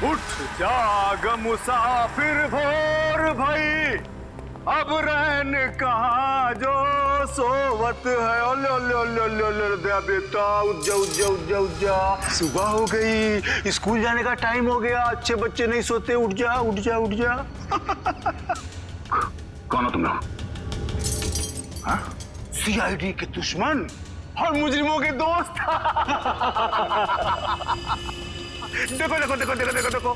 उठ जाग मुसाफिर भोर भई, अब रहन कहाँ जो सोवत है। ओले ओले ओले ओले ओले दया बेटा, उठ जा उठ जा उठ जा उठ जा, सुबह हो गई, स्कूल जाने का टाइम हो गया। अच्छे बच्चे नहीं सोते, उठ जा उठ जा उठ जा। कौन हो तुम लोग? सीआईडी के दुश्मन और मुजरिमों के दोस्त। देखो देखो देखो देखो देखो देखो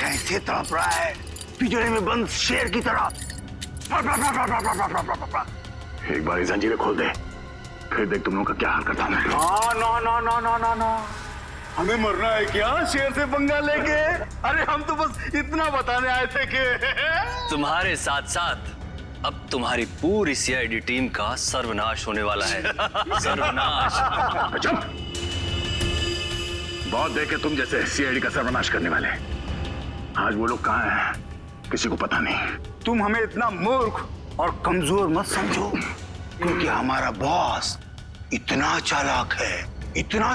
कैसे तड़प रहा है, पिंजरे में बंद शेर की तरह। एक बार जंजीरें खोल दे, फिर देख तुम लोगों का क्या हाल करता हूं। ना ना ना ना ना ना, हमें मरना है क्या शेर से पंगा लेके? अरे हम तो बस इतना बताने आए थे कि तुम्हारे साथ साथ अब तुम्हारी पूरी सीआईडी टीम का सर्वनाश होने वाला है। सर्वनाश। चुप! बहुत देखे तुम जैसे सीआईडी का सर्वनाश करने वाले। आज वो लोग कहाँ हैं किसी को पता नहीं। तुम हमें इतना मूर्ख और कमजोर मत समझो, क्योंकि हमारा बॉस इतना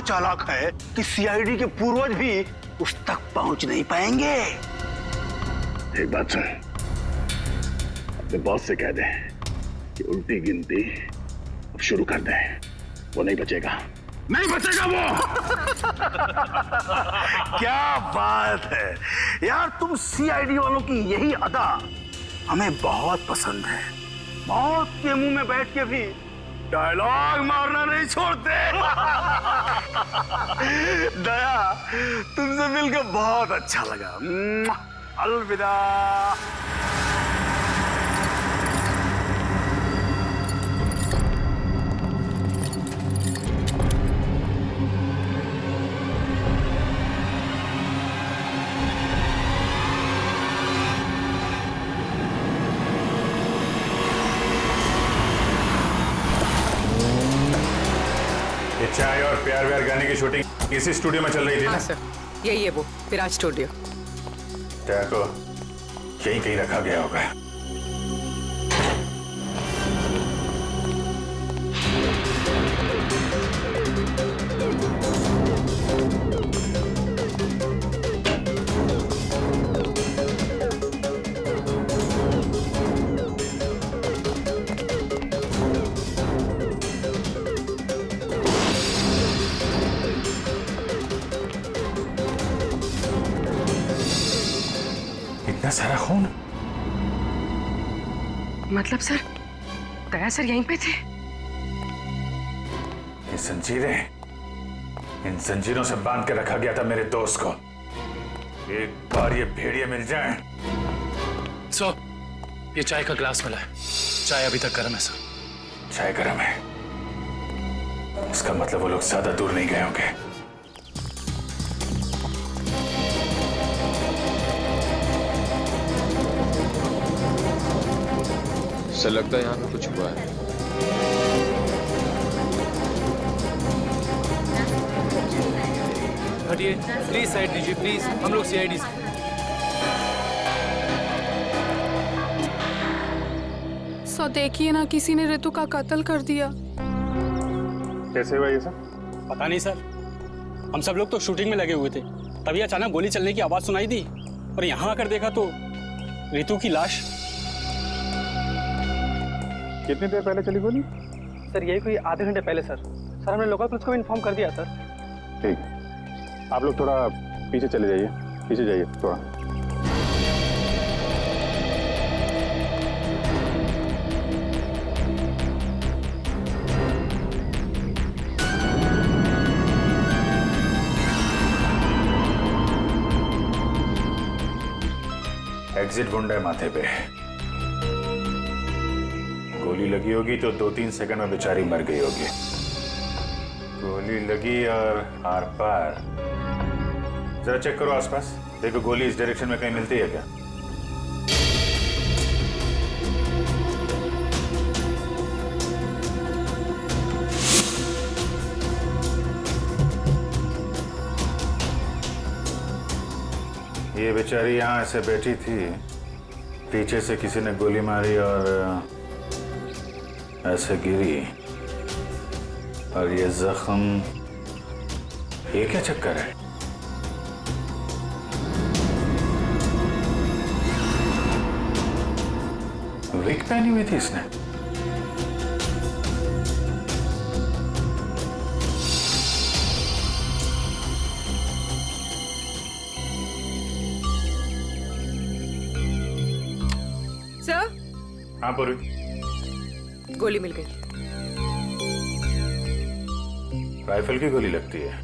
चालाक है कि सीआईडी के पूर्वज भी उस तक पहुंच नहीं पाएंगे। एक बात सुन, अपने बॉस से कह दे कि उल्टी गिनती अब शुरू कर दे। वो नहीं बचेगा, नहीं बचेगा वो। क्या बात है यार, तुम सीआईडी वालों की यही अदा हमें बहुत पसंद है। मौत के मुंह में बैठ के भी डायलॉग मारना नहीं छोड़ते। दया, तुमसे मिलकर बहुत अच्छा लगा। अलविदा। चाय और प्यार व्यार गाने की शूटिंग इसी स्टूडियो में चल रही थी ना? हाँ सर, यही है वो विराज स्टूडियो। क्या को यहीं कहीं रखा गया होगा। इतना सारा खून? मतलब सर, दया सर यहीं पे थे? ये जंजीरें, इन जंजीरों से बांध के रखा गया था मेरे दोस्त को। एक बार ये भेड़िए मिल जाएं। सर, ये चाय का ग्लास मिला है। चाय अभी तक गर्म है सर। चाय गर्म है, इसका मतलब वो लोग ज्यादा दूर नहीं गए होंगे। से लगता है यहाँ पे कुछ हुआ है। हटिए प्लीज, साइड दीजिए प्लीज, हम लोग सीआईडी से। सो देखिए ना, किसी ने ऋतु का कत्ल कर दिया। कैसे हुआ ये सब? पता नहीं सर, हम सब लोग तो शूटिंग में लगे हुए थे, तभी अचानक गोली चलने की आवाज सुनाई दी और यहाँ आकर देखा तो ऋतु की लाश। कितनी देर पहले चली गोली? सर यही कोई आधे घंटे पहले सर। सर हमने लोकल पुलिस को भी इन्फॉर्म कर दिया सर। ठीक, आप लोग थोड़ा पीछे चले जाइए, पीछे जाइए थोड़ा। एग्जिट ढूंढा है माथे पे। गोली लगी होगी तो 2-3 सेकंड में बेचारी मर गई होगी। गोली लगी और आर पार। जरा चेक करो आसपास, देखो गोली इस डायरेक्शन में कहीं मिलती है क्या? ये बेचारी यहाँ ऐसे बैठी थी, पीछे से किसी ने गोली मारी और ऐसे गिरी, और ये जख्म, ये क्या चक्कर है? पहनी हुई थी इसने? सर, हाँ पूरी। गोली मिल गई। राइफल की गोली लगती है।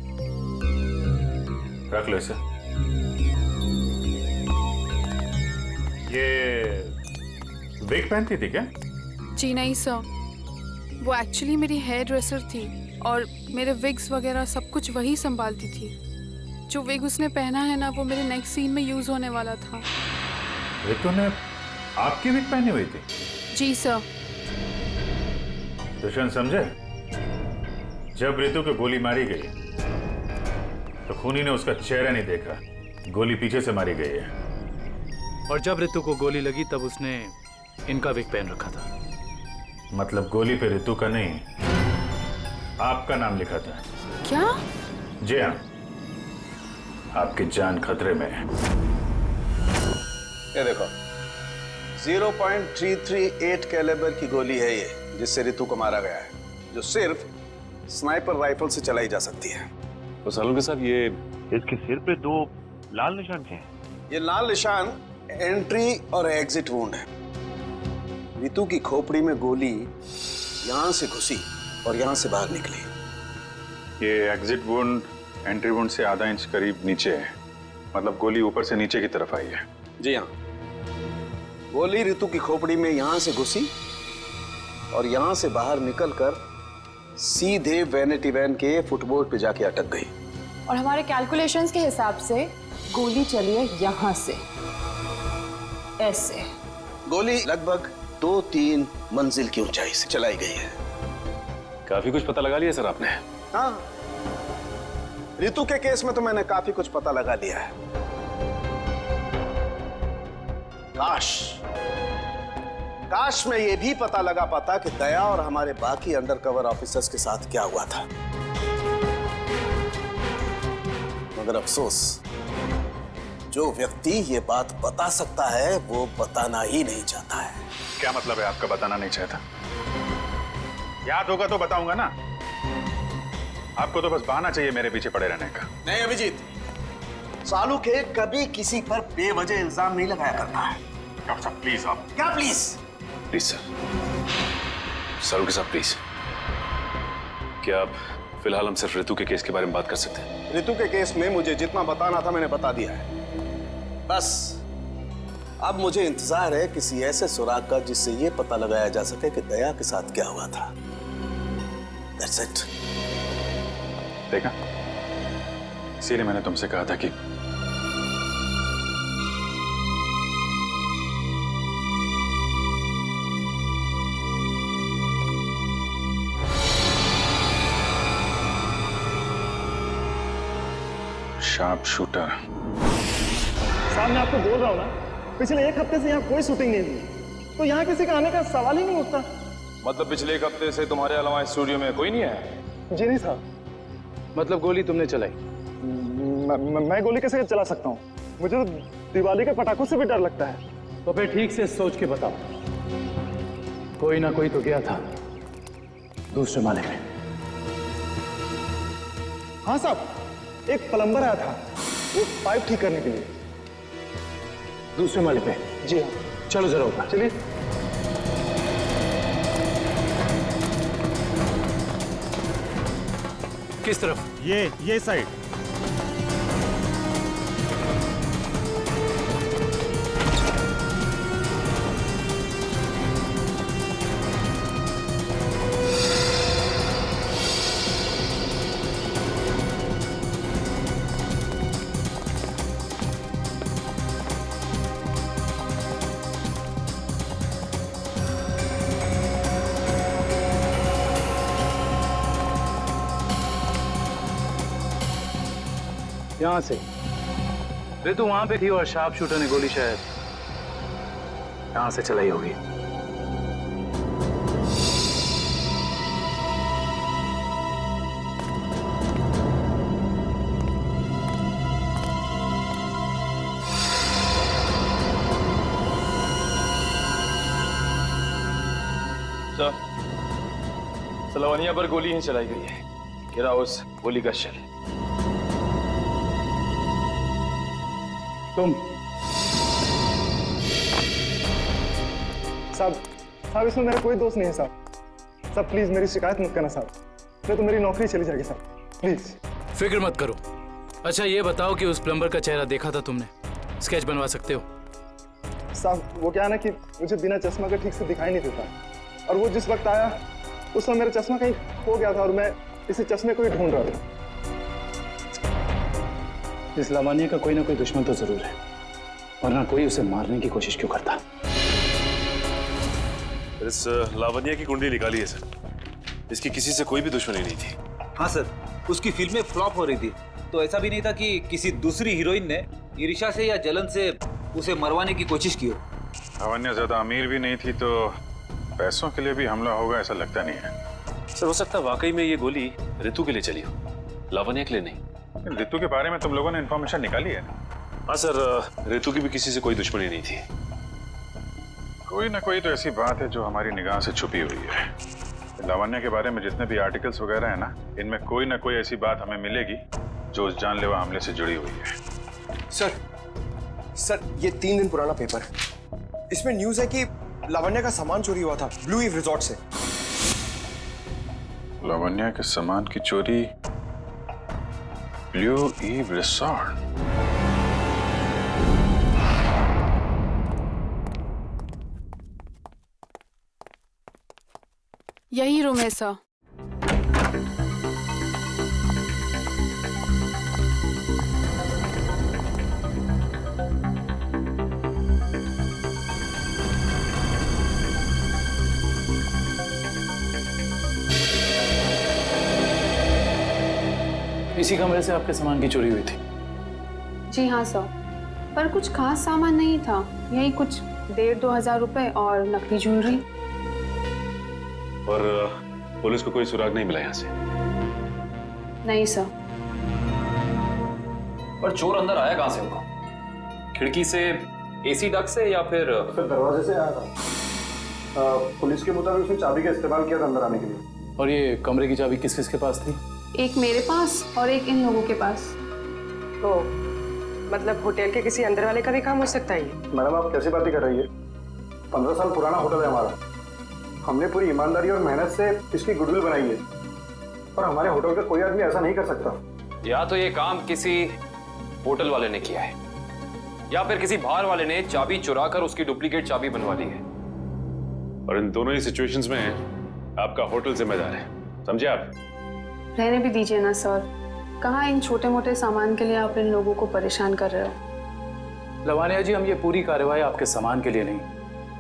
रख लो इसे। ये विग पहनती थी क्या? जी नहीं सर, वो एक्चुअली मेरी हेयर ड्रेसर थी और मेरे विग्स वगैरह सब कुछ वही संभालती थी। जो विग उसने पहना है ना, वो मेरे नेक्स्ट सीन में यूज होने वाला था। रितु ने आपकी विग पहनी हुई थी? जी सर। दुष्यंत समझे, जब रितु को गोली मारी गई तो खूनी ने उसका चेहरा नहीं देखा। गोली पीछे से मारी गई है। और जब रितु को गोली लगी तब उसने इनका विग पहन रखा था। मतलब गोली पे रितु का नहीं, आपका नाम लिखा था। क्या? जी हाँ, आपकी जान खतरे में है। ये देखो, 0.338 कैलिबर की गोली है ये, जिससे रितु को मारा गया है, जो सिर्फ स्नाइपर राइफल से चलाई जा सकती है। तो सालुंके साहब, ये इसके सिर पे 2 लाल निशान क्या हैं? ये लाल निशान एंट्री और एग्जिट वुंड है। रितु की खोपड़ी में गोली यहां से घुसी और यहां से बाहर निकली। ये एग्जिट वुंड एंट्री वुंड से आधा इंच करीब नीचे है, मतलब गोली ऊपर से नीचे की तरफ आई है। जी हाँ, गोली रितु की खोपड़ी में यहां से घुसी और यहां से बाहर निकलकर सीधे वैनिटी वैन के फुटबोर्ड पे जाके अटक गई। और हमारे कैलकुलेशंस के हिसाब से गोली चली है यहां से, ऐसे। गोली लगभग 2-3 मंजिल की ऊंचाई से चलाई गई है। काफी कुछ पता लगा लिया सर आपने? हाँ, रितु के केस में तो मैंने काफी कुछ पता लगा लिया है। काश में ये भी पता लगा पाता कि दया और हमारे बाकी अंडरकवर ऑफिसर्स के साथ क्या हुआ था, मगर अफसोस, जो व्यक्ति ये बात बता सकता है वो बताना ही नहीं चाहता है। क्या मतलब है आपका बताना नहीं चाहता? याद होगा तो बताऊंगा ना। आपको तो बस बहाना चाहिए मेरे पीछे पड़े रहने का। नहीं अभिजीत, सालू के कभी किसी पर बेवजह इल्जाम नहीं लगाया करता है। डॉक्टर साहब प्लीज। आप क्या प्लीज? प्लीज सर, सालुंके साहब प्लीज, क्या आप फिलहाल हम सिर्फ रितु के केस के बारे में बात कर सकते हैं? रितु के केस में मुझे जितना बताना था मैंने बता दिया है। बस अब मुझे इंतजार है किसी ऐसे सुराग का जिससे ये पता लगाया जा सके कि दया के साथ क्या हुआ था। That's it. देखा, इसीलिए मैंने तुमसे कहा था कि शार्प शूटर। साहब मैं आपको बोल रहा हूँ ना, पिछले 1 हफ्ते से यहाँ कोई शूटिंग नहीं हुई, तो यहाँ किसी का आने का सवाल ही नहीं उठता। मतलब पिछले 1 हफ्ते से तुम्हारे अलावा स्टूडियो में कोई नहीं आया? जी नहीं साहब। मतलब गोली तुमने चलाई? मैं गोली कैसे चला सकता हूँ? मुझे तो दिवाली के पटाखों से भी डर लगता है। तो फिर ठीक से सोच के बताओ। कोई ना कोई तो गया था दूसरे माले में। हाँ साहब, एक प्लम्बर आया था वो पाइप ठीक करने के लिए। दूसरे माले पे? जी हाँ। चलो जरा ऊपर। चलिए। किस तरफ? ये साइड। यहां से। रितु वहां पे थी और शार्प शूटर ने गोली शायद यहां से चलाई होगी। लवनिया पर गोली ही चलाई गई है। गिरा उस गोली का शेल। तुम साहब इसमें मेरा कोई दोस्त नहीं है साहब प्लीज मेरी शिकायत मत करना साहब, नहीं तो मेरी नौकरी चली जाएगी साहब, प्लीज। फिक्र मत करो। अच्छा ये बताओ कि उस प्लम्बर का चेहरा देखा था तुमने? स्केच बनवा सकते हो? साहब वो क्या है ना कि मुझे बिना चश्मा के ठीक से दिखाई नहीं देता, और वो जिस वक्त आया उस समय मेरा चश्मा कहीं खो गया था और मैं इसी चश्मे को ही ढूंढ रहा था। इस लावण्य का कोई ना कोई दुश्मन तो जरूर है, वरना कोई उसे मारने की कोशिश क्यों करता? इस लावण्य की कुंडली निकाली है सर, इसकी किसी से कोई भी दुश्मनी नहीं थी। हाँ सर, उसकी फिल्में फ्लॉप हो रही थी, तो ऐसा भी नहीं था कि किसी दूसरी हीरोइन ने ईर्ष्या से या जलन से उसे मरवाने की कोशिश की हो। लावण्य ज्यादा अमीर भी नहीं थी, तो पैसों के लिए भी हमला होगा ऐसा लगता नहीं है। सर हो सकता है वाकई में ये गोली ऋतु के लिए चली हो, लावण्य के लिए नहीं। ऋतु के बारे में तुम लोगों ने इन्फॉर्मेशन निकाली है ना? हाँ सर, ऋतु की भी किसी से कोई दुश्मनी नहीं थी। कोई ना कोई तो ऐसी बात है जो हमारी निगाह से छुपी हुई है। लावण्य के बारे में जितने भी आर्टिकल्स वगैरह है ना, इनमें कोई ना कोई ऐसी बात हमें मिलेगी जो उस जानलेवा हमले से जुड़ी हुई है। सर ये 3 दिन पुराना पेपर है, इसमें न्यूज है कि लावण्य का सामान चोरी हुआ था ब्लू ईव रिजॉर्ट से। लावण्य के सामान की चोरी ब्लू ईव रिसॉर्ट? यही रूम है सर। इसी कमरे से आपके सामान की चोरी हुई थी? जी हाँ सर, पर कुछ खास सामान नहीं था, यही कुछ 1,500-2 हज़ार रुपए और नकली ज्वेलरी। और पुलिस को कोई सुराग नहीं मिला यहाँ से? नहीं सर। पर चोर अंदर आया कहाँ से होगा? खिड़की से, एसी डक्ट से, या फिर दरवाजे से आया था। पुलिस के मुताबिक उसने चाबी का इस्तेमाल किया था अंदर आने के लिए। और ये कमरे की चाबी किस किस के पास थी? एक मेरे पास और एक इन लोगों के पास। तो मतलब होटल के किसी अंदर वाले का भी काम हो सकता है ये? मैडम आप कैसी बातें कर रही है? 15 साल पुराना होटल है हमारा, हमने पूरी ईमानदारी और मेहनत से इसकी गुडविल बनाई है, और हमारे होटल का कोई आदमी ऐसा नहीं कर सकता। या तो ये काम किसी होटल वाले ने किया है, या फिर किसी बाहर वाले ने चाबी चुरा कर उसकी डुप्लीकेट चाबी बनवा ली है। और इन दोनों ही सिचुएशंस में आपका होटल जिम्मेदार है, समझे आप? रहने भी दीजिए ना सर, कहाँ इन छोटे मोटे सामान के लिए आप इन लोगों को परेशान कर रहे हो? लावण्य जी, हम ये पूरी कार्रवाई आपके सामान के लिए नहीं,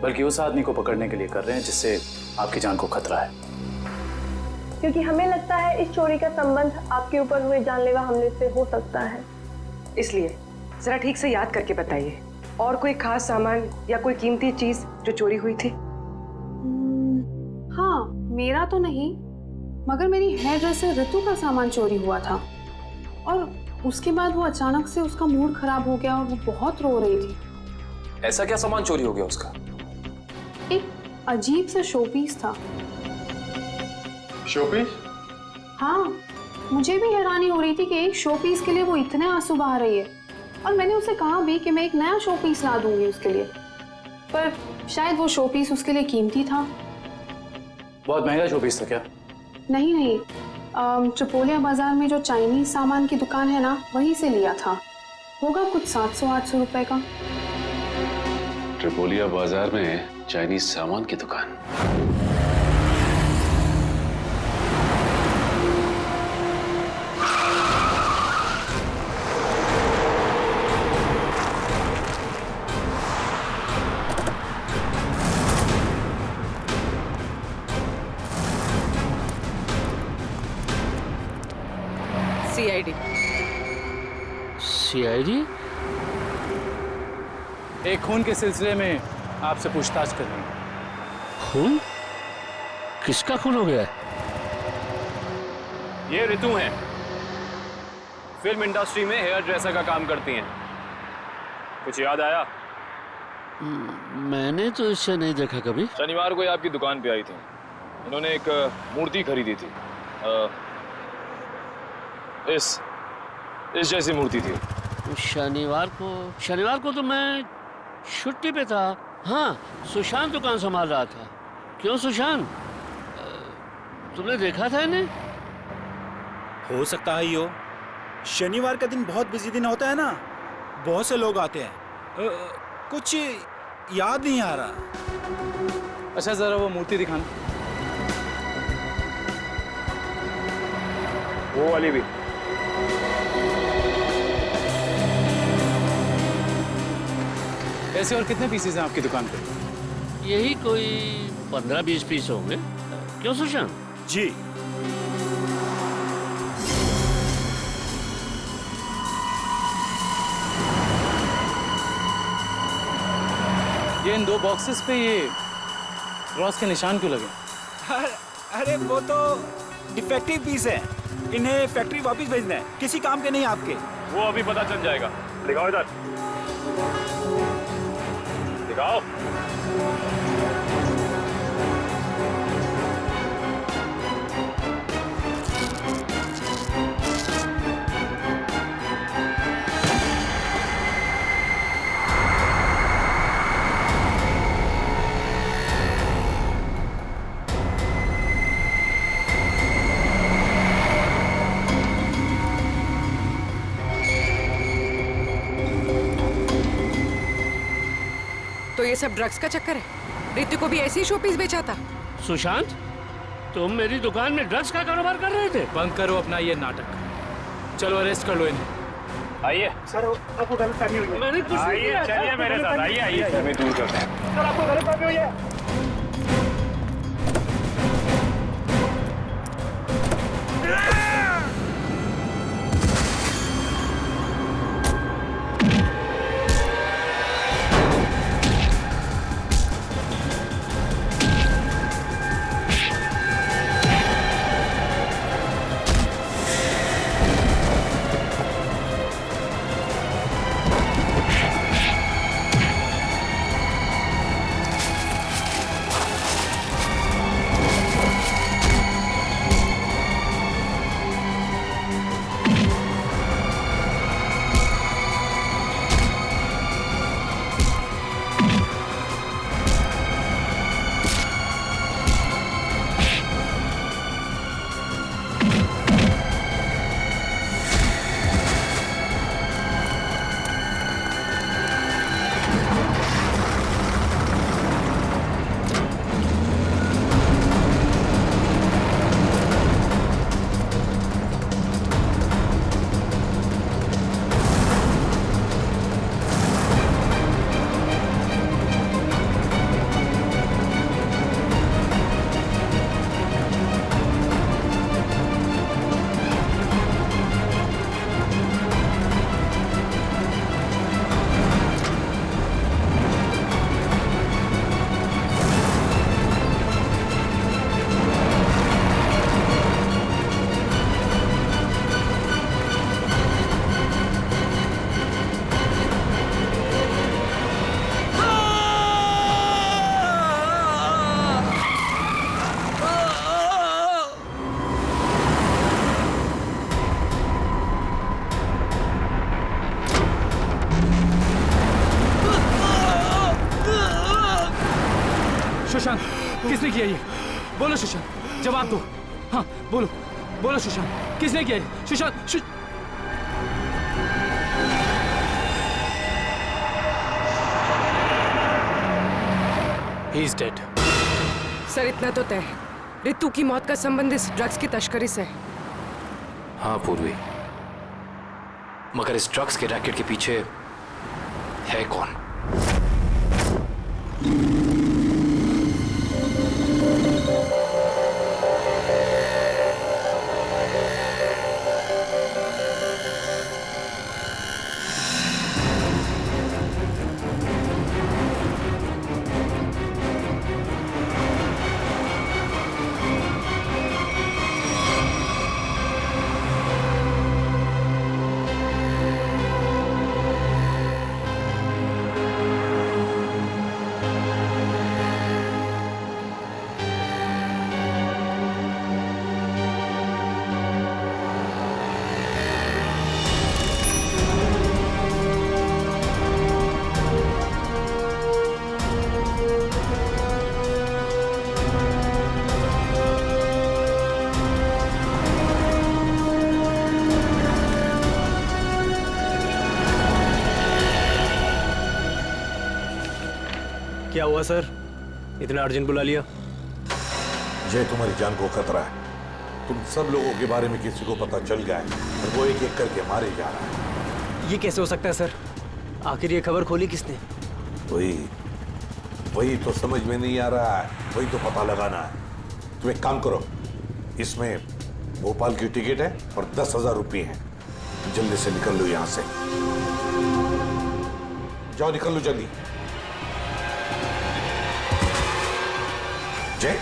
बल्कि उस आदमी को पकड़ने के लिए कर रहे हैं जिससे आपकी जान को खतरा है। क्योंकि हमें लगता है इस चोरी का संबंध आपके ऊपर हुए जानलेवा हमले से हो सकता है। इसलिए जरा ठीक से याद करके बताइए, और कोई खास सामान या कोई कीमती चीज जो चोरी हुई थी? हाँ, मेरा तो नहीं, मगर मेरी हेयर ड्रेसर ऋतु का सामान चोरी हुआ था, और उसके बाद वो अचानक से उसका मूड खराब हो गया और वो बहुत रो रही थी। ऐसा क्या सामान चोरी हो गया उसका? एक अजीब सा शोपीस था। शोपीस? हाँ, मुझे भी हैरानी हो रही थी कि एक शोपीस के लिए वो इतने आंसू बहा रही है, और मैंने उसे कहा भी कि मैं एक नया शोपीस ला दूंगी उसके लिए, पर शायद वो शोपीस उसके लिए कीमती था। बहुत महंगा शोपीस था क्या? नहीं, ट्रिपोलिया बाजार में जो चाइनीज सामान की दुकान है ना, वहीं से लिया था, होगा कुछ 700-800 रुपए का। ट्रिपोलिया बाजार में चाइनीज सामान की दुकान? सीआईडी? एक खून के सिलसिले में आपसे पूछताछ करनी है। खून? किसका खून हो गया है? ये ऋतु हैं, फिल्म इंडस्ट्री में हेयर ड्रेसर का काम करती हैं। कुछ याद आया? मैंने तो इसे नहीं देखा कभी। शनिवार को ये आपकी दुकान पे आई थी, इन्होंने एक मूर्ति खरीदी थी। इस जैसी मूर्ति थी। शनिवार को तो मैं छुट्टी पे था। हाँ, सुशांत दुकान संभाल रहा था। क्यों सुशांत, तुमने देखा था इन्हें? हो सकता है यो, शनिवार का दिन बहुत बिजी दिन होता है ना, बहुत से लोग आते हैं। कुछ याद नहीं आ रहा। अच्छा जरा वो मूर्ति दिखाना। वो वाली भी। ऐसे और कितने पीसेस हैं आपकी दुकान पे? यही कोई 15-20 पीस होंगे। क्यों सुशांत? जी। ये इन 2 बॉक्सेस पे ये क्रॉस के निशान क्यों लगे? अरे वो तो डिफेक्टिव पीस है, इन्हें फैक्ट्री वापस भेजना है, किसी काम के नहीं आपके। वो अभी पता चल जाएगा। दिखाओ इधर, दिखाओ। तो ये सब ड्रग्स का चक्कर है? रितु को भी ऐसी शोपीस बेचा था? सुशांत, तुम मेरी दुकान में ड्रग्स का कारोबार कर रहे थे? बंद करो अपना ये नाटक। चलो अरेस्ट कर लो इन्हें। आइए सर, आपको गलतफहमी हुई है। मैंने कुछ नहीं आइए, किया। चलिए मेरे साथ, आइए हमें दूर करते हैं। सर, आपको गलतफहमी हुई है। सुशांत, किसने किया ये? बोलो सुशांत, जवाब दो। हाँ बोलो, बोलो सुशांत, किसने किया ये? Sushant, He is dead. Sir इतना तो तय है, रितु की मौत का संबंध इस ड्रग्स की तस्करी से है। हाँ पूर्वी, मगर इस ड्रग्स के रैकेट के पीछे है कौन? क्या हुआ सर, इतना अर्जेंट बुला लिया? जय, तुम्हारी जान को खतरा है। तुम सब लोगों के बारे में किसी को पता चल गया है और वो एक एक करके मारे जा रहा है। ये कैसे हो सकता है सर? आखिर ये खबर खोली किसने? वही तो समझ में नहीं आ रहा है, वही तो पता लगाना है। तुम एक काम करो, इसमें भोपाल की टिकट है और 10,000 रुपये हैं। जल्दी से निकल लो यहां से, जाओ निकल लो जल्दी। जय,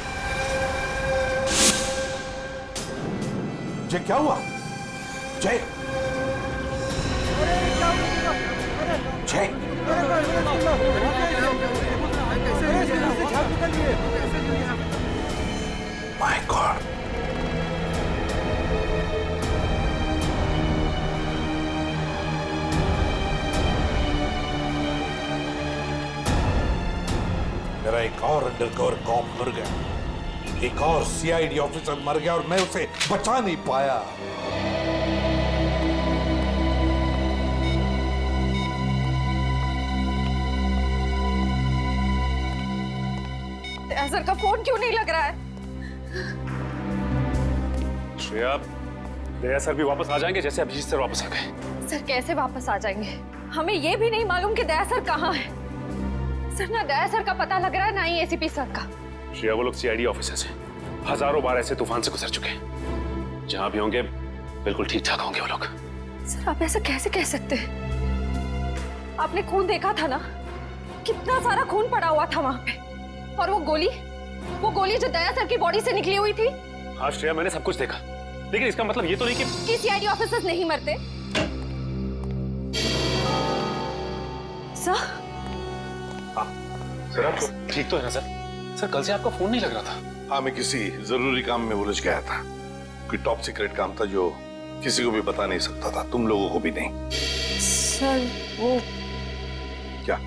जय क्या हुआ? जय, जय, माय गॉड, मेरा एक और अंडरकवर कॉप मर गया, एक और सीआईडी ऑफिसर मर गया और मैं उसे बचा नहीं पाया। सर का फोन क्यों नहीं लग रहा है? श्रेया, दया सर भी वापस आ जाएंगे जैसे अभिजीत सर वापस आ गए। सर कैसे वापस आ जाएंगे? हमें ये भी नहीं मालूम कि दया सर कहाँ है। सर ना दया सर का पता लग रहा है ना ही एसीपी सर का। श्रेया, वो लोग सीआईडी ऑफिसर्स हैं, हजारों बार ऐसे तूफान से गुजर चुके हैं। जहां भी होंगे बिल्कुल ठीक ठाक होंगे वो लोग। सर आप ऐसा कैसे कह सकते हैं? आपने खून देखा था ना, कितना सारा खून पड़ा हुआ था वहां पे। और वो गोली जो दया सर की बॉडी से निकली हुई थी। हाँ श्रेया, मैंने सब कुछ देखा, लेकिन इसका मतलब ये तो नहीं कि सीआईडी ऑफिसर्स नहीं मरते। सर सर, आप ठीक तो है ना सर? सर कल से आपका फोन नहीं लग रहा था। हाँ, मैं किसी जरूरी काम में उलझ गया था। कोई टॉप सीक्रेट काम था जो किसी को भी बता नहीं सकता था, तुम लोगों को भी नहीं। सर वो क्या?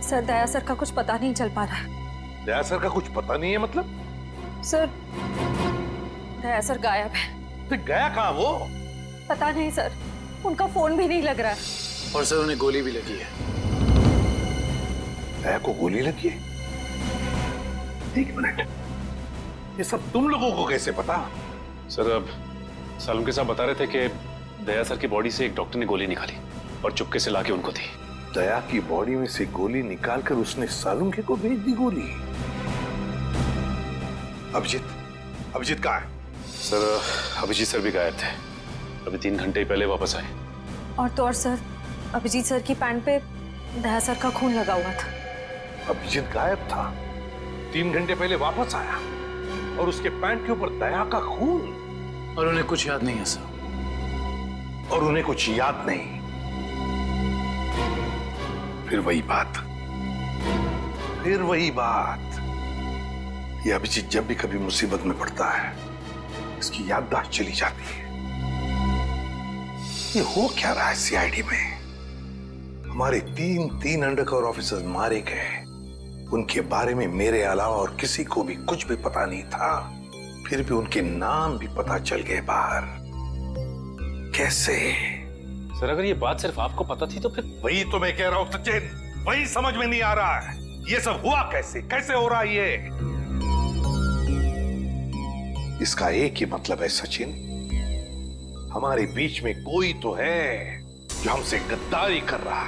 सर दया सर का कुछ पता नहीं चल पा रहा है। दया सर का कुछ पता नहीं है मतलब? सर दया सर गायब है। तो गया कहाँ वो? पता नहीं सर, उनका फोन भी नहीं लग रहा है। और सर उन्हें गोली भी लगी है। दया को गोली लगी है? एक मिनट, ये सब तुम लोगों को कैसे पता? सर अब सालुम के साहब बता रहे थे कि दया सर की बॉडी से एक डॉक्टर ने गोली निकाली और चुपके से लाके उनको दी। दया की बॉडी में से गोली निकालकर उसने सालुंखे को भेज दी गोली। अभिजीत कहाँ है? सर अभिजीत सर भी गायब थे, अभी 3 घंटे पहले वापस आए। और तो और सर, अभिजीत सर की पैंट पे दया सर का खून लगा हुआ था। अभिजीत गायब था, 3 घंटे पहले वापस आया और उसके पैंट के ऊपर दया का खून। और उन्हें कुछ याद नहीं है सर। और उन्हें कुछ याद नहीं। फिर वही बात। ये अभिजीत जब भी कभी मुसीबत में पड़ता है, इसकी याददाश्त चली जाती है। ये हो क्या रहा है सीआईडी में? हमारे 3 अंडरकवर ऑफिसर्स मारे गए, उनके बारे में मेरे अलावा और किसी को भी कुछ भी पता नहीं था। फिर भी उनके नाम भी पता चल गए बाहर। कैसे? सर अगर ये बात सिर्फ आपको पता थी तो फिर? वही तो मैं कह रहा हूं सचिन, वही समझ में नहीं आ रहा है। ये सब हुआ कैसे हो रहा है ये? इसका एक ही मतलब है सचिन, हमारे बीच में कोई तो है जो हमसे गद्दारी कर रहा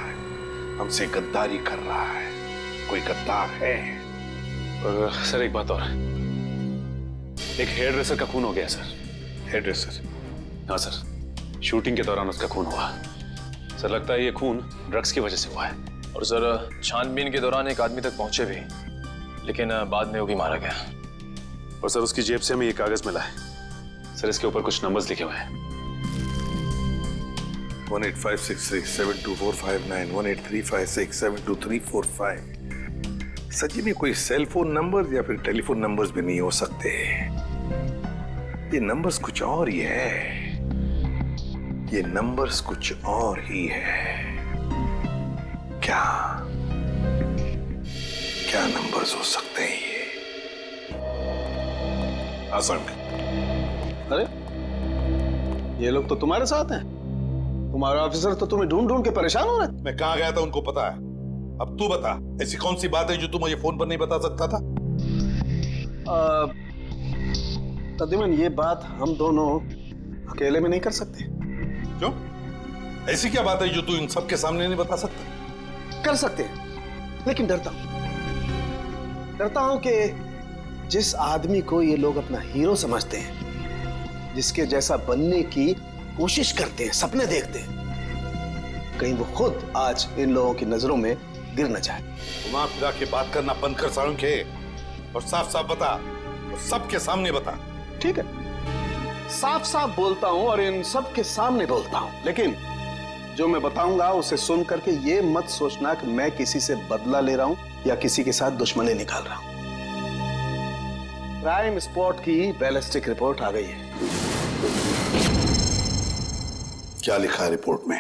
है। कोई गद्दार है। और सर एक बात और, एक हेयर ड्रेसर का खून हो गया सर। Hairdresser? हाँ सर, शूटिंग के दौरान उसका खून हुआ। सर लगता है ये खून ड्रग्स की वजह से हुआ है। और सर छानबीन के दौरान एक आदमी तक पहुंचे भी, लेकिन बाद में वो भी मारा गया। और सर उसकी जेब से हमें ये कागज मिला है सर, इसके ऊपर कुछ नंबर्स लिखे हुए हैं। 1856372459 1835672345। सचिन ये कोई सेल फोन नंबर या फिर टेलीफोन नंबर्स भी नहीं हो सकते। ये नंबर्स कुछ और ही है। ये नंबर्स कुछ और ही है। क्या नंबर्स हो सकते हैं ये? आसंक, अरे ये लोग तो तुम्हारे साथ हैं। तुम्हारे ऑफिसर तो तुम्हें ढूंढ ढूंढ के परेशान हो रहे। मैं कहां गया था उनको पता है। अब तू बता, ऐसी कौन सी बात है जो तू मुझे फोन पर नहीं बता सकता था? प्रद्युमन, ये बात हम दोनों अकेले में नहीं कर सकते। क्यों? ऐसी क्या बात है जो तू इन सबके सामने नहीं बता सकता? कर सकते हैं, लेकिन डरता हूं कि जिस आदमी को ये लोग अपना हीरो समझते हैं, जिसके जैसा बनने की कोशिश करते हैं, सपने देखते हैं, कहीं वो खुद आज इन लोगों की नजरों में गिर न जाए। घुमा फिरा के बात करना बंद कर साळुंखे, और साफ साफ बता, और सबके सामने बता। ठीक है, साफ साफ बोलता हूं और इन सब के सामने बोलता हूं, लेकिन जो मैं बताऊंगा उसे सुन करके ये मत सोचना कि मैं किसी से बदला ले रहा हूं या किसी के साथ दुश्मनी निकाल रहा हूं। क्राइम स्पॉट की बैलिस्टिक रिपोर्ट आ गई है। क्या लिखा है रिपोर्ट में?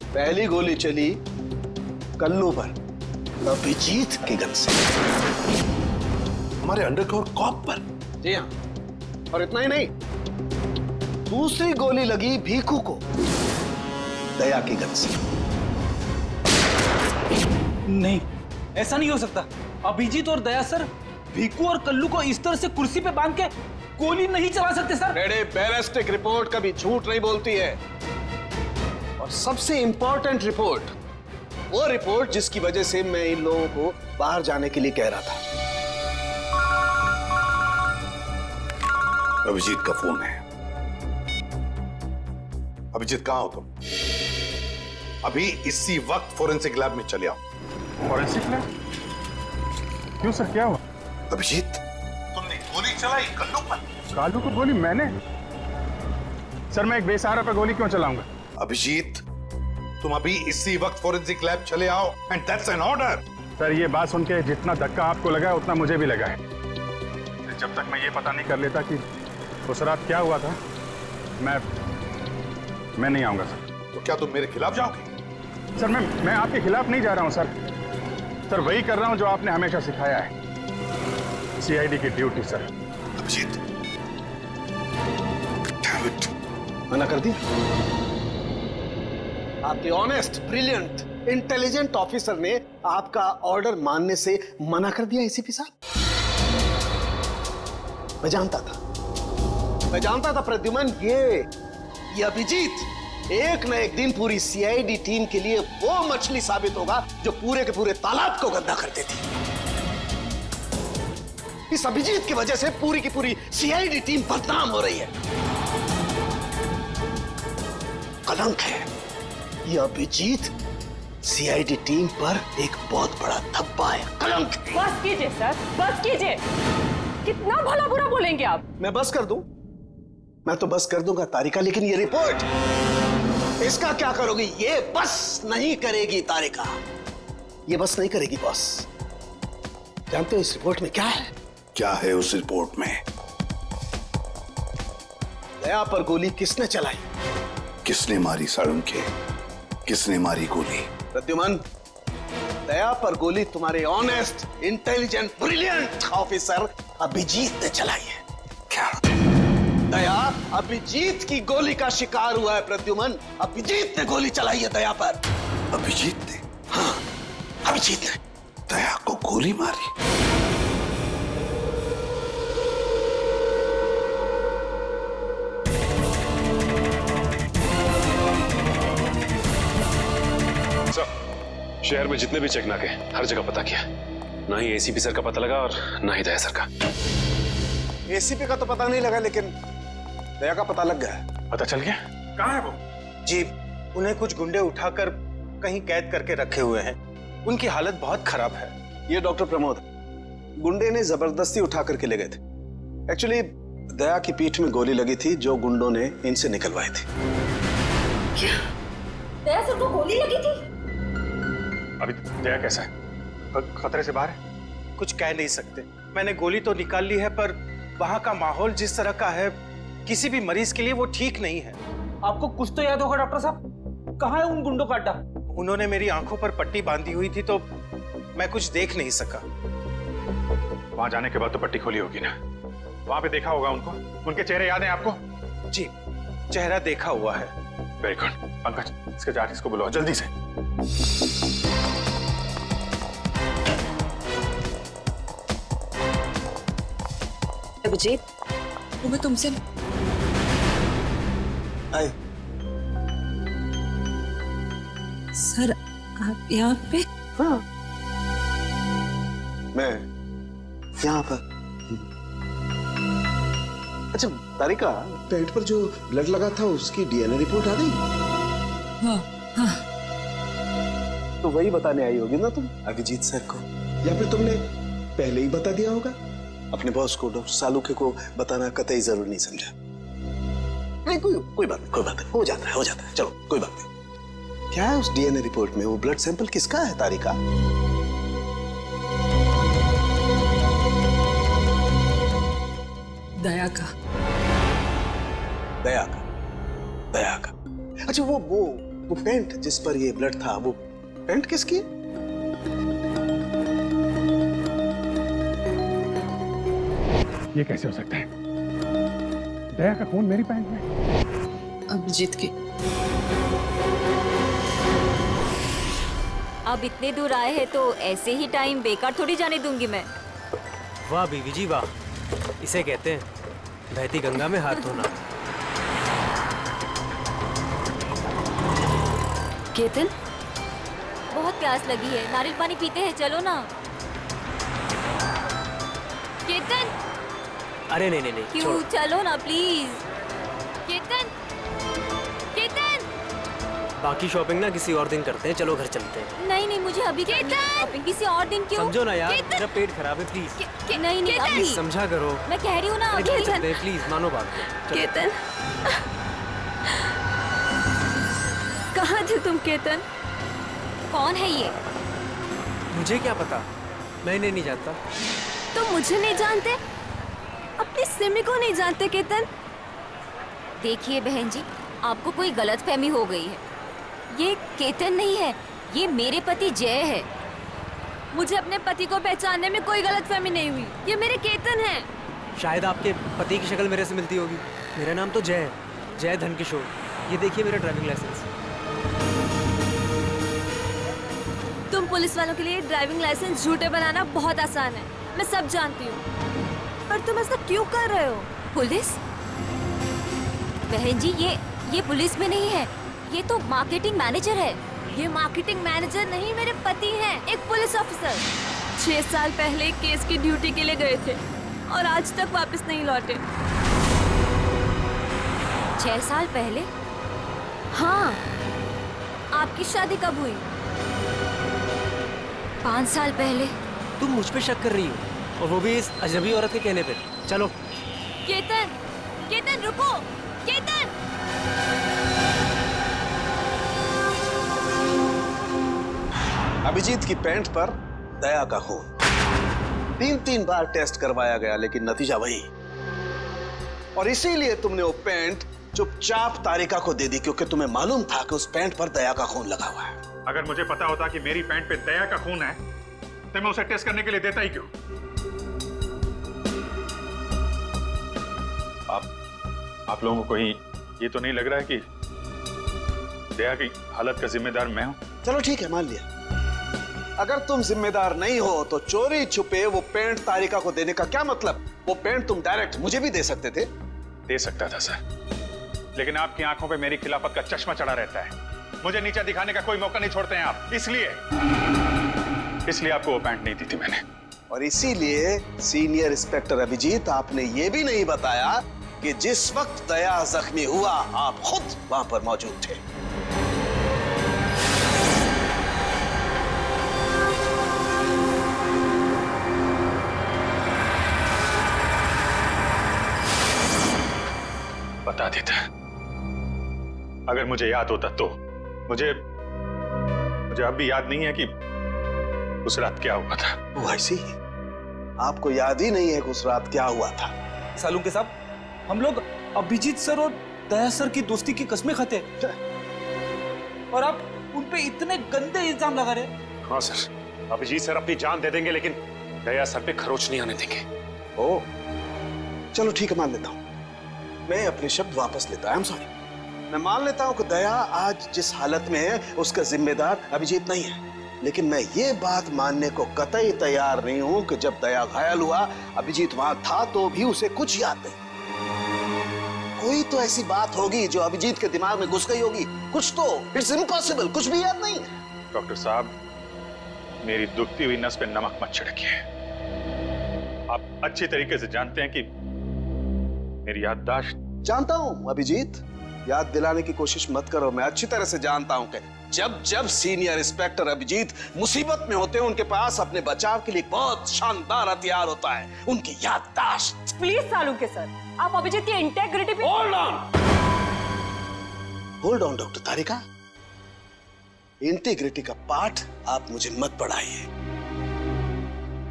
पहली गोली चली कल्लू पर, अभिजीत की गन से। हमारे अंडरकवर कॉप पर? जी हाँ, और इतना ही नहीं, दूसरी गोली लगी भीखू को, दया की गन से। नहीं, ऐसा नहीं हो सकता। अभिजीत और दया सर भीकू और कल्लू को इस तरह से कुर्सी पे बांध के गोली नहीं चला सकते सर। रेडे, बैलिस्टिक रिपोर्ट कभी झूठ नहीं बोलती है। और सबसे इंपॉर्टेंट रिपोर्ट, वो रिपोर्ट जिसकी वजह से मैं इन लोगों को बाहर जाने के लिए कह रहा था। अभिजीत का फोन है। अभिजीत, कहां हो तुम? अभी इसी वक्त फोरेंसिक लैब में चले आओ। Forensic lab? क्यों सर, क्या हुआ? अभिजीत, तुमने गोली चलाई कल्लू पर। कालू को गोली मैंने? सर, मैं एक बेसहारा पर गोली क्यों चलाऊंगा? अभिजीत, तुम अभी इसी वक्त फोरेंसिक लैब चले आओ, and that's an order. Sir, ये बात सुन के जितना धक्का आपको लगा है उतना मुझे भी लगा है। जब तक मैं ये पता नहीं कर लेता कि उस रात क्या हुआ था, मैं नहीं आऊंगा सर। तो क्या तुम मेरे खिलाफ जाओगे? सर, मैं आपके खिलाफ नहीं जा रहा हूं सर। सर, वही कर रहा हूं जो आपने हमेशा सिखाया है, सीआईडी की ड्यूटी सर। अभिजीत, मना कर दी। आपके ऑनेस्ट, ब्रिलियंट, इंटेलिजेंट ऑफिसर ने आपका ऑर्डर मानने से मना कर दिया एसीपी साहब। मैं जानता था प्रद्युमन, ये अभिजीत एक न एक दिन पूरी सीआईडी टीम के लिए वो मछली साबित होगा जो पूरे के पूरे तालाब को गंदा कर देती। इस अभिजीत की वजह से पूरी की पूरी सीआईडी टीम बदनाम हो रही है। कलंक है ये अभिजीत, सीआईडी टीम पर एक बहुत बड़ा धब्बा है। कलंक। बस कीजिए सर, बस कीजिए। कितना भला बुरा बोलेंगे आप? मैं बस कर दूं? मैं तो बस कर दूंगा तारिका, लेकिन ये रिपोर्ट, इसका क्या करोगी? ये बस नहीं करेगी तारिका, ये बस नहीं करेगी बॉस। जानते हो इस रिपोर्ट में क्या है? क्या है उस रिपोर्ट में? दया पर गोली किसने चलाई? किसने मारी साळुंखे? किसने मारी गोली? प्रद्युमन, दया पर गोली तुम्हारे honest, intelligent, brilliant officer Abhijeet ने चलाई है। क्या? दया अभिजीत की गोली का शिकार हुआ है प्रद्युमन। अभिजीत ने गोली चलाई है दया पर। अभिजीत ने? हाँ, अभिजीत ने दया को गोली मारी। शहर में जितने भी चेक नाके, हर जगह पता किया, ना ही एसीपी सर का पता लगा और ना ही दया सर का। एसीपी का तो पता नहीं लगा, लेकिन दया का पता लग गया। पता चल गया? कहाँ है वो? जी, उन्हें कुछ गुंडे उठाकर कहीं कैद करके रखे हुए हैं। उनकी हालत बहुत खराब है। ये डॉक्टर प्रमोद, गुंडे ने जबरदस्ती उठा करके ले गए थे। एक्चुअली दया की पीठ में गोली लगी थी जो गुंडों ने इनसे निकलवाई थी। दया सर को गोली लगी थी? अभी दया कैसा है? खतरे से बाहर है? कुछ कह नहीं सकते। मैंने गोली तो निकाल ली है, पर वहां का माहौल जिस तरह का है, किसी भी मरीज के लिए वो ठीक नहीं है। आपको कुछ तो याद होगा डॉक्टर साहब, कहाँ है उन गुंडों का अड्डा? उन्होंने मेरी आंखों पर पट्टी बांधी हुई थी तो मैं कुछ देख नहीं सका। वहां जाने के बाद तो पट्टी खोली होगी ना? वहां पे देखा होगा उनको? उनके चेहरे याद हैं आपको? जी, चेहरा देखा हुआ है। Very good. पंकज, इसके आर्टिस्ट को बुलाओ जल्दी से। अभिजीत, वो मैं तुमसे आए। सर, आप यहाँ पे? हाँ, मैं यहाँ पर। अच्छा तारिका, पेट पर जो ब्लड लगा था उसकी डीएनए रिपोर्ट आ गई? हाँ हाँ। तो वही बताने आई होगी ना तुम अभिजीत सर को, या फिर तुमने पहले ही बता दिया होगा? अपने बॉस को, डॉक्टर सालुके को बताना कतई जरूरी नहीं समझा? नहीं, कोई बात नहीं, हो जाता है, चलो कोई बात नहीं। क्या है उस डीएनए रिपोर्ट में? वो ब्लड सैंपल किसका है तारिका? दया का। दया का। अच्छा वो पेंट जिस पर ये ब्लड था, वो पेंट किसकी? ये कैसे हो सकता है? दया का खून मेरी पैंट में? अभिजीत की। अब इतने दूर आए हैं तो ऐसे ही टाइम बेकार थोड़ी जाने दूंगी मैं। वाह बीवी जी वाह, इसे कहते हैं बहती गंगा में हाथ धोना। केतन, बहुत प्यास लगी है, नारियल पानी पीते हैं, चलो ना। केतन, अरे नहीं, क्यों? छोड़ो। चलो ना प्लीज। केतन, बाकी शॉपिंग ना किसी और दिन करते हैं, चलो घर चलते हैं। नहीं, मुझे अभी शॉपिंग किसी और दिन। क्यों? समझो ना यार, मेरा पेट खराब है, प्लीज। नहीं अभी समझा करो, मैं कह रही हूँ ना। घर चलते हैं, प्लीज मानो बात। केतन, कहाँ थे तुम केतन? कौन है ये? मुझे क्या पता, मैं इन्हें नहीं जानता। तुम मुझे नहीं जानते? अपनी सिमी को नहीं जानते केतन? देखिए बहन जी, आपको कोई गलतफहमी हो गई है। ये केतन नहीं है, ये मेरे पति जय है। मुझे अपने पति को पहचानने में कोई गलतफहमी नहीं हुई, ये मेरे केतन हैं। शायद आपके पति की शक्ल मेरे से मिलती होगी। मेरा नाम तो जय है, जय धनकिशोर। ये देखिए मेरा ड्राइविंग लाइसेंस। तुम पुलिस वालों के लिए ड्राइविंग लाइसेंस झूठे बनाना बहुत आसान है, मैं सब जानती हूँ। पर तुम ऐसा क्यों कर रहे हो? पुलिस? बहन जी, ये पुलिस में नहीं है, ये तो मार्केटिंग मैनेजर है। ये मार्केटिंग मैनेजर नहीं, मेरे पति हैं, एक पुलिस ऑफिसर। 6 साल पहले केस की ड्यूटी के लिए गए थे और आज तक वापस नहीं लौटे। 6 साल पहले? हाँ। आपकी शादी कब हुई? 5 साल पहले। तुम मुझ पे शक कर रही हो, और वो भी इस अजनबी औरत के कहने पे। चलो। केतन रुको, केतन! अभिजीत की पैंट पर दया का खून। 3 बार टेस्ट करवाया गया लेकिन नतीजा वही। और इसीलिए तुमने वो पैंट चुपचाप तारिका को दे दी, क्योंकि तुम्हें मालूम था कि उस पैंट पर दया का खून लगा हुआ है। अगर मुझे पता होता कि मेरी पैंट पे दया का खून है तो मैं उसे टेस्ट करने के लिए देता ही क्यों? आप लोगों को कहीं ये तो नहीं लग रहा है कि दया की हालत का जिम्मेदार मैं हूं? चलो ठीक है, मान लिया। अगर तुम जिम्मेदार नहीं हो तो चोरी छुपे वो पैंट तारिका को देने का क्या मतलब? वो पैंट तुम डायरेक्ट मुझे भी दे सकते थे। दे सकता था सर, लेकिन आपकी आंखों पे मेरी खिलाफत का चश्मा चढ़ा रहता है। मुझे नीचा दिखाने का कोई मौका नहीं छोड़ते हैं आप, इसलिए आपको वो पैंट नहीं दी थी मैंने। और इसीलिए सीनियर इंस्पेक्टर अभिजीत, आपने ये भी नहीं बताया कि जिस वक्त दया जख्मी हुआ आप खुद वहां पर मौजूद थे। बता देता, अगर मुझे याद होता तो। मुझे अब भी याद नहीं है कि उस रात क्या हुआ था। वो ऐसी ही आपको याद ही नहीं है कि उस रात क्या हुआ था? सालुंके साहब, हम लोग अभिजीत सर और दया सर की दोस्ती की कस्में खाते और आप उन पे इतने गंदे इल्जाम लगा रहे। हाँ सर, अभिजीत सर अपनी जान दे देंगे लेकिन दया सर पे खरोच नहीं आने देंगे। ओ, चलो ठीक है, मान लेता हूं। मैं अपने शब्द वापस लेता हूं। I'm sorry। मैं मान लेता हूं कि दया आज जिस हालत में है उसका जिम्मेदार अभिजीत नहीं है, लेकिन मैं ये बात मानने को कतई तैयार नहीं हूं कि जब दया घायल हुआ अभिजीत वहां था तो भी उसे कुछ याद नहीं। कोई तो ऐसी बात होगी जो अभिजीत के दिमाग में घुस गई होगी, कुछ तो। इट्स इम्पॉसिबल, कुछ भी याद नहीं। डॉक्टर साहब, मेरी दुखती हुई नस पे नमक मत छिड़किए। आप अच्छी तरीके से जानते हैं कि मेरी याददाश्त। जानता हूं अभिजीत, याद दिलाने की कोशिश मत करो। मैं अच्छी तरह से जानता हूं कि जब जब सीनियर इंस्पेक्टर अभिजीत मुसीबत में होते हैं, उनके पास अपने बचाव के लिए बहुत शानदार हथियार होता है, उनकी याददाश्त। प्लीज सालुंके सर, आप अभिजीत की इंटेग्रिटी पे hold on doctor Tarika, integrity का पाठ आप मुझे मत पढ़ाइए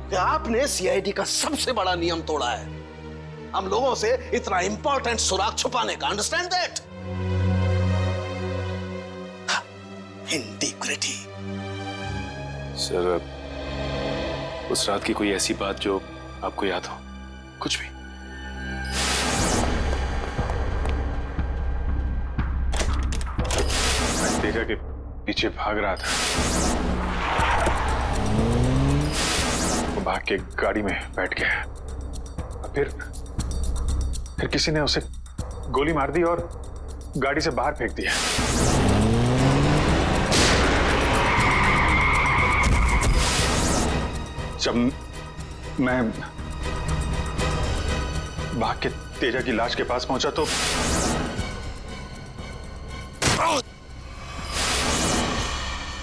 कि आपने सीआईडी का सबसे बड़ा नियम तोड़ा है, हम लोगों से इतना इंपॉर्टेंट सुराग छुपाने का। Understand that? इंटीग्रिटी। सर, उस रात की कोई ऐसी बात जो आपको याद हो? कुछ भी? मैं तेजा के पीछे भाग रहा था, वो भाग के गाड़ी में बैठ गया, फिर किसी ने उसे गोली मार दी और गाड़ी से बाहर फेंक दिया। जब मैं भाग के तेजा की लाश के पास पहुंचा तो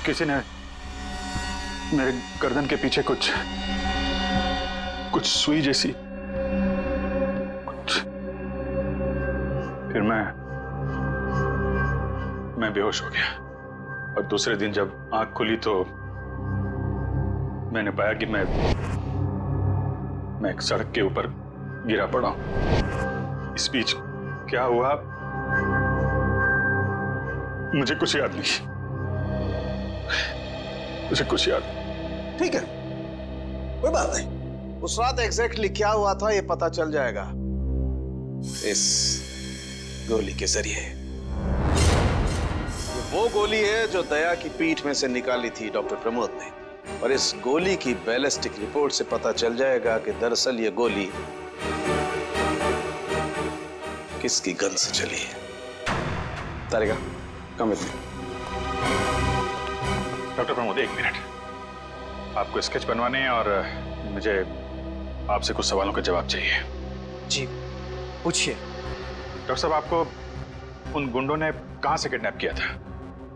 किसी ने मेरे गर्दन के पीछे कुछ सुई जैसी, फिर मैं बेहोश हो गया और दूसरे दिन जब आंख खुली तो मैंने पाया कि मैं एक सड़क के ऊपर गिरा पड़ा हूं। इस बीच क्या हुआ मुझे कुछ याद नहीं, मुझे कुछ याद। ठीक है, कोई बात नहीं। उस रात एग्जैक्टली क्या हुआ था ये पता चल जाएगा इस गोली के जरिए। ये वो गोली है जो दया की पीठ में से निकाली थी डॉक्टर प्रमोद ने, और इस गोली की बैलिस्टिक रिपोर्ट से पता चल जाएगा कि दरअसल ये गोली किसकी गन से चली है। Tarika, come with me. Doctor Pramod, एक मिनट। आपको स्केच बनवाने हैं और मुझे आपसे कुछ सवालों का जवाब चाहिए। जी, पूछिए। डॉक्टर साहब, आपको उन गुंडों ने कहां से किडनैप किया था?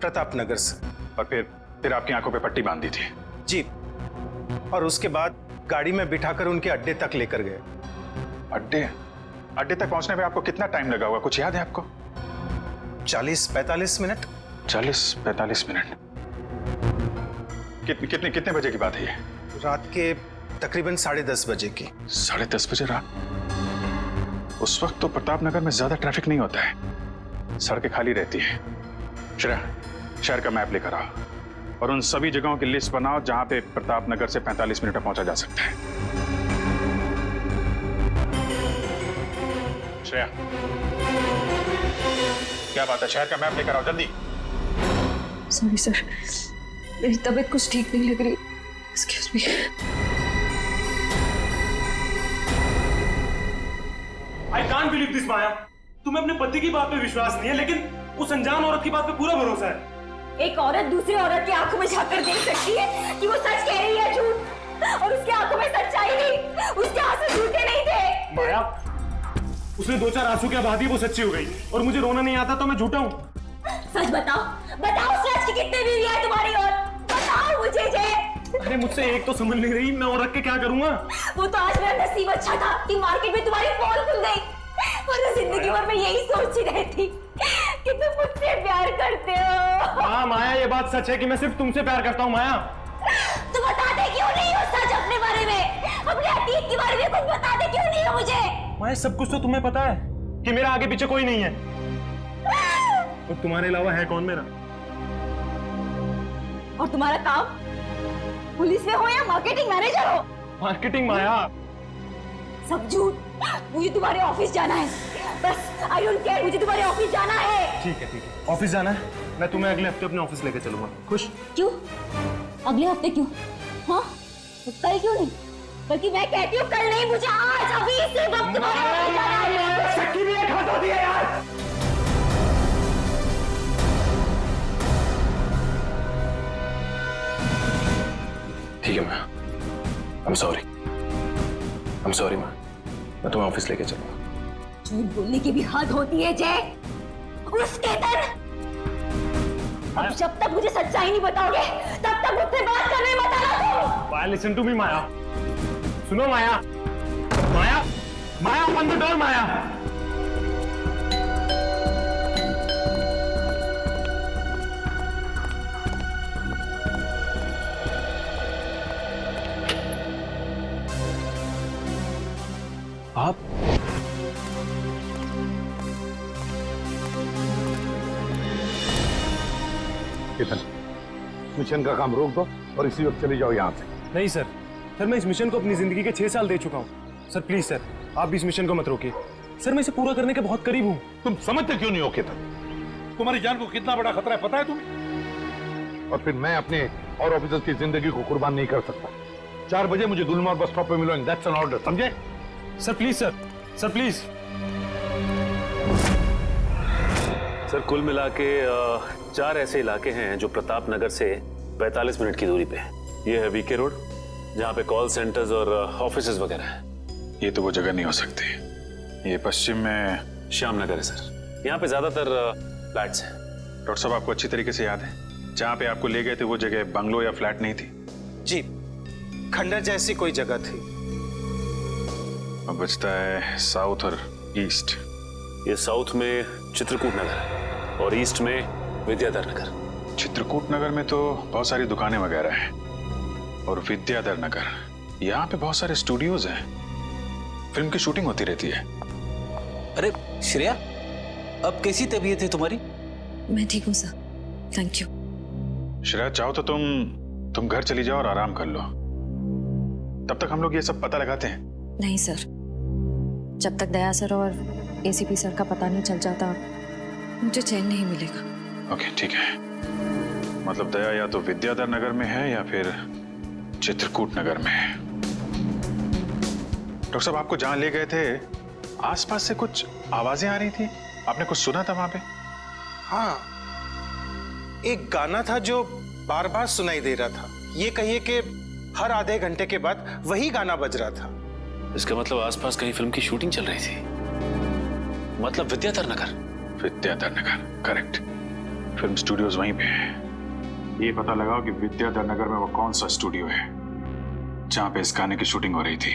प्रताप नगर से। और फिर आपकी आंखों पे पट्टी बांध दी थी? जी, और उसके बाद गाड़ी में बिठाकर उनके अड्डे तक लेकर गए। अड्डे तक पहुंचने में आपको कितना टाइम लगा होगा, कुछ याद है आपको? 40-45 मिनट। 40-45 मिनट। कितने बजे की बात है ये? रात के तकरीबन 10:30 बजे की। 10:30 बजे रात? उस वक्त तो प्रताप नगर में ज्यादा ट्रैफिक नहीं होता है, सड़कें खाली रहती है। शहर का मैप लेकर आओ और उन सभी जगहों की लिस्ट बनाओ जहां पे प्रताप नगर से 45 मिनट में पहुंचा जा सकता है। श्रेया, क्या बात है? शहर का मैप लेकर आओ जल्दी। सॉरी सर, मेरी तबीयत कुछ ठीक नहीं लग रही। Excuse me. I can't believe this Maya. तुम्हें अपने पति की बात पे विश्वास नहीं है, लेकिन उस अनजान औरत की बात पे पूरा भरोसा है। एक औरत दूसरी औरत की आंखों में झांक कर देख सकती है कि वो सच कह रही है झूठ, और उसकी आंखों में सच्चाई नहीं, उसके आंसू झूठे नहीं थे। माया, उसने 2-4 आंसू के बाद ही वो सच्ची हो गई, और मुझे रोना नहीं आता तो मैं झूठा हूँ। सच बताओ, बताओ सच की कितने बीवी है तुम्हारी, और बताओ मुझे। जय, अरे मुझसे एक तो समझ नहीं रही, मैं और रख के क्या करूंगा? वो तो आज मेरा नसीब अच्छा था कि मार्केट में तुम्हारी पोल खुल गई, और जिंदगी भर मैं यही सोचती रहती कि तुम मुझसे प्यार करते हो। हाँ माया, ये बात सच है कि मैं सिर्फ तुमसे प्यार करता हूँ। माया, तुम बताते क्यों नहीं हो सच अपने बारे में, अपने अतीत के बारे में कुछ बताते क्यों नहीं हो मुझे? माया, सब कुछ तो तुम्हें पता है कि मेरा आगे पीछे कोई नहीं है, और तुम्हारे अलावा है कौन मेरा? और तुम्हारा काम पुलिस में हो या मार्केटिंग मैनेजर हो? मार्केटिंग? माया, सब झूठ। मुझे तुम्हारे ऑफिस जाना है, बस। आई डोंट केयर, मुझे तुम्हारे ऑफिस जाना है। ठीक है, ऑफिस जाना है। मैं तुम्हें अगले हफ्ते अपने ऑफिस लेकर चलूंगा। खुश? क्यों? अगले हफ्ते क्यों? हाँ, तो कल क्यों नहीं? बल्कि मैं कहती हूँ कल नहीं, मुझे आज अभी इसी वक्त सच्ची भी एक हाथ होती है यार। ठीक है माँ, I'm sorry माँ, मैं तुम्हें ऑफिस लेके चलूंगा। झूठ बोलने की भी हद होती है जय। उस केतन, अब जब तक मुझे सच्चाई नहीं बताओगे तब तक मुझसे बात करने मत आना तुम। माया, लिसन टू मी माया, सुनो माया, माया, माया, ओपन द डोर माया। आप केतन, मिशन का काम रोक दो और इसी वक्त चले जाओ यहाँ से। नहीं सर, मैं इस मिशन को अपनी जिंदगी के 6 साल दे चुका हूँ। सर प्लीज सर, आप भी इस मिशन को मत रोकिए। सर मैं इसे पूरा करने के बहुत करीब हूँ। तुम समझते क्यों नहीं हो केतन? तुम्हारी जान को कितना बड़ा खतरा है पता है तुम्हें? और फिर मैं अपने और ऑफिसर्स की जिंदगी को कुर्बान नहीं कर सकता। 4 बजे मुझे गुलमोहर बस स्टॉप पे मिलो, दैट्स एन ऑर्डर, समझे? Sir please sir please. Sir कुल मिला के 4 ऐसे इलाके हैं जो प्रताप नगर से 45 मिनट की दूरी पे है। ये है वीके रोड, जहाँ पे कॉल सेंटर्स और ऑफिसेज वगैरह हैं। ये तो वो जगह नहीं हो सकती। ये पश्चिम में श्याम नगर है सर, यहाँ पे ज्यादातर फ्लैट्स हैं। डॉक्टर साहब आपको अच्छी तरीके से याद है, जहाँ पे आपको ले गए थे वो जगह बंगलो या फ्लैट नहीं थी? जी, खंडर जैसी कोई जगह थी। अब बचता है साउथ और ईस्ट। ये साउथ में चित्रकूट नगर है और ईस्ट में विद्याधर नगर। चित्रकूट नगर में तो बहुत सारी दुकानें वगैरह हैं, और विद्याधर नगर यहाँ पे बहुत सारे स्टूडियोज हैं, फिल्म की शूटिंग होती रहती है। अरे श्रेया, अब कैसी तबीयत है तुम्हारी? मैं ठीक हूँ सर, थैंक यू। श्रेया, चाहो तो तुम घर चली जाओ और आराम कर लो, तब तक हम लोग ये सब पता लगाते हैं। नहीं सर, जब तक दया सर और एसीपी सर का पता नहीं चल जाता मुझे चैन नहीं मिलेगा। ओके ठीक है, मतलब दया या तो विद्याधर नगर में है या फिर चित्रकूट नगर में है। डॉक्टर साहब, आपको जहां ले गए थे आसपास से कुछ आवाजें आ रही थी, आपने कुछ सुना था वहां पे? हाँ, एक गाना था जो बार बार सुनाई दे रहा था। ये कहिए कि हर आधे घंटे के बाद वही गाना बज रहा था। इसका मतलब आसपास कहीं फिल्म की शूटिंग चल रही थी, मतलब Vidyadhar Nagar. Vidyadhar Nagar, correct. Film studios वहीं पे है। ये पता लगाओ कि विद्याधर नगर में वो कौन सा स्टूडियो है जहां पे इस गाने की शूटिंग हो रही थी।